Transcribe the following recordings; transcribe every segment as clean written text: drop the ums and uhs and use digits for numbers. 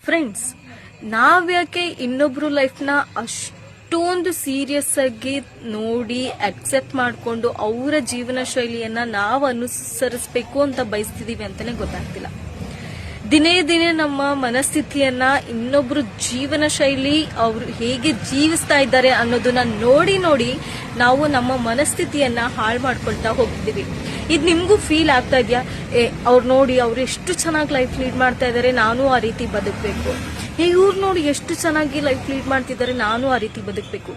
Friends, ನಾವ್ಯಾಕೆ ಇನ್ನೊಬ್ರು ಲೈಫ್ನ ಅಷ್ಟೊಂದು ಸೀರಿಯಸ್ ಆಗಿ ನೋಡಿ ಅಕ್ಸೆಪ್ಟ್ ಮಾಡಿಕೊಂಡು ಅವರ ಜೀವನ ಶೈಲಿಯನ್ನ ನಾವು ಅನುಸರಿಸಬೇಕು ಅಂತ ಬಯಸ್ತಿದೀವಿ ಅಂತಾನೆ ಗೊತ್ತಾಗ್ತಿಲ್ಲ. ದಿನೇ ದಿನೇ ನಮ್ಮ ಮನಸ್ಥಿತಿಯನ್ನ ಇನ್ನೊಬ್ರು ಜೀವನ ಶೈಲಿ ಅವರು ಹೇಗೆ ಜೀವಿಸ್ತಾ ಇದ್ದಾರೆ ಅನ್ನೋದನ್ನ ನೋಡಿ ನೋಡಿ ನಾವು ನಮ್ಮ ಮನಸ್ಥಿತಿಯನ್ನ ಹಾಳು ಮಾಡ್ಕೊಳ್ತಾ ಹೋಗ್ತಿದೀವಿ. ಇದು ನಿಮ್ಗೂ ಫೀಲ್ ಆಗ್ತಾ ಇದೆಯಾ? ಅವ್ರು ನೋಡಿ ಅವ್ರು ಎಷ್ಟು ಚೆನ್ನಾಗಿ ಲೈಫ್ ಲೀಡ್ ಮಾಡ್ತಾ ಇದಾರೆ, ನಾನು ಆ ರೀತಿ ಬದುಕಬೇಕು. ಇವ್ರು ನೋಡಿ ಎಷ್ಟು ಚೆನ್ನಾಗಿ ಲೈಫ್ ಲೀಡ್ ಮಾಡ್ತಿದ್ದಾರೆ, ನಾನು ಆ ರೀತಿ ಬದುಕಬೇಕು.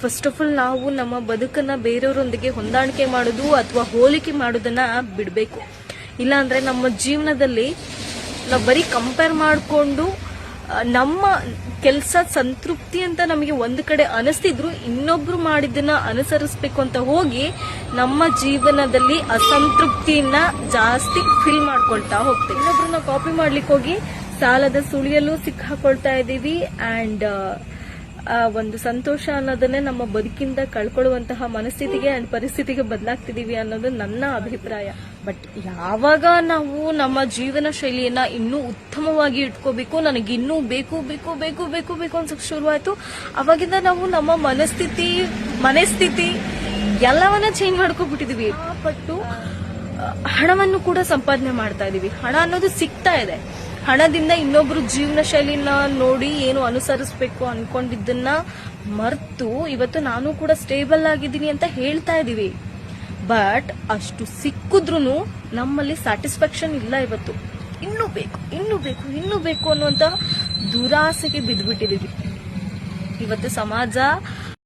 ಫಸ್ಟ್ ಆಫ್ ಆಲ್ ನಾವು ನಮ್ಮ ಬದುಕನ್ನ ಬೇರೆಯವರೊಂದಿಗೆ ಹೊಂದಾಣಿಕೆ ಮಾಡೋದು ಅಥವಾ ಹೋಲಿಕೆ ಮಾಡೋದನ್ನ ಬಿಡಬೇಕು. ಇಲ್ಲಾಂದ್ರೆ ನಮ್ಮ ಜೀವನದಲ್ಲಿ ನಾವು ಬರೀ ಕಂಪೇರ್ ಮಾಡಿಕೊಂಡು ನಮ್ಮ ಕೆಲಸ ಸಂತೃಪ್ತಿ ಅಂತ ನಮಗೆ ಒಂದು ಕಡೆ ಅನಿಸ್ತಿದ್ರು ಇನ್ನೊಬ್ರು ಮಾಡಿದ್ದನ್ನ ಅನುಸರಿಸಬೇಕು ಅಂತ ಹೋಗಿ ನಮ್ಮ ಜೀವನದಲ್ಲಿ ಅಸಂತೃಪ್ತಿಯನ್ನ ಜಾಸ್ತಿ ಫೀಲ್ ಮಾಡ್ಕೊಳ್ತಾ ಹೋಗ್ತೀವಿ. ಇನ್ನೊಬ್ರನ್ನ ಕಾಪಿ ಮಾಡ್ಲಿಕ್ಕೆ ಹೋಗಿ ಸಾಲದ ಸುಳಿಯಲ್ಲೂ ಸಿಕ್ಕಾಕೊಳ್ತಾ ಇದೀವಿ. ಅಂಡ್ ಒಂದು ಸಂತೋಷ ಅನ್ನೋದನ್ನೇ ನಮ್ಮ ಬದುಕಿಂದ ಕಳ್ಕೊಳ್ಳುವಂತಹ ಮನಸ್ಥಿತಿಗೆ ಅಂಡ್ ಪರಿಸ್ಥಿತಿಗೆ ಬದಲಾಗ್ತಿದೀವಿ ಅನ್ನೋದು ನನ್ನ ಅಭಿಪ್ರಾಯ. ಬಟ್ ಯಾವಾಗ ನಾವು ನಮ್ಮ ಜೀವನ ಶೈಲಿಯನ್ನ ಇನ್ನೂ ಉತ್ತಮವಾಗಿ ಇಟ್ಕೋಬೇಕು, ನನಗೆ ಇನ್ನೂ ಬೇಕು ಬೇಕು ಬೇಕು ಬೇಕು ಬೇಕು ಅನ್ಸಕ್ ಶುರುವಾಯ್ತು, ಅವಾಗಿಂದ ನಾವು ನಮ್ಮ ಮನಸ್ಥಿತಿ ಎಲ್ಲವನ್ನ ಚೇಂಜ್ ಮಾಡ್ಕೊಬಿಟ್ಟಿದೀವಿ. ಪಟ್ಟು ಹಣವನ್ನು ಕೂಡ ಸಂಪಾದನೆ ಮಾಡ್ತಾ ಇದೀವಿ. ಹಣ ಅನ್ನೋದು ಸಿಗ್ತಾ ಇದೆ. ಹಣದಿಂದ ಇನ್ನೊಬ್ರು ಜೀವನ ಶೈಲಿನ ನೋಡಿ ಏನು ಅನುಸರಿಸಬೇಕು ಅನ್ಕೊಂಡಿದ್ದನ್ನ ಮರ್ತು ಇವತ್ತು ನಾನು ಕೂಡ ಸ್ಟೇಬಲ್ ಆಗಿದ್ದೀನಿ ಅಂತ ಹೇಳ್ತಾ ಇದೀವಿ. ಬಟ್ ಅಷ್ಟು ಸಿಕ್ಕಿದ್ರು ನಮ್ಮಲ್ಲಿ ಸ್ಯಾಟಿಸ್ಫ್ಯಾಕ್ಷನ್ ಇಲ್ಲ. ಇವತ್ತು ಇನ್ನೂ ಬೇಕು ಇನ್ನೂ ಬೇಕು ಇನ್ನೂ ಬೇಕು ಅನ್ನುವಂತ ದುರಾಸೆಗೆ ಬಿದ್ದ್ಬಿಟ್ಟಿದೀವಿ. ಇವತ್ತು ಸಮಾಜ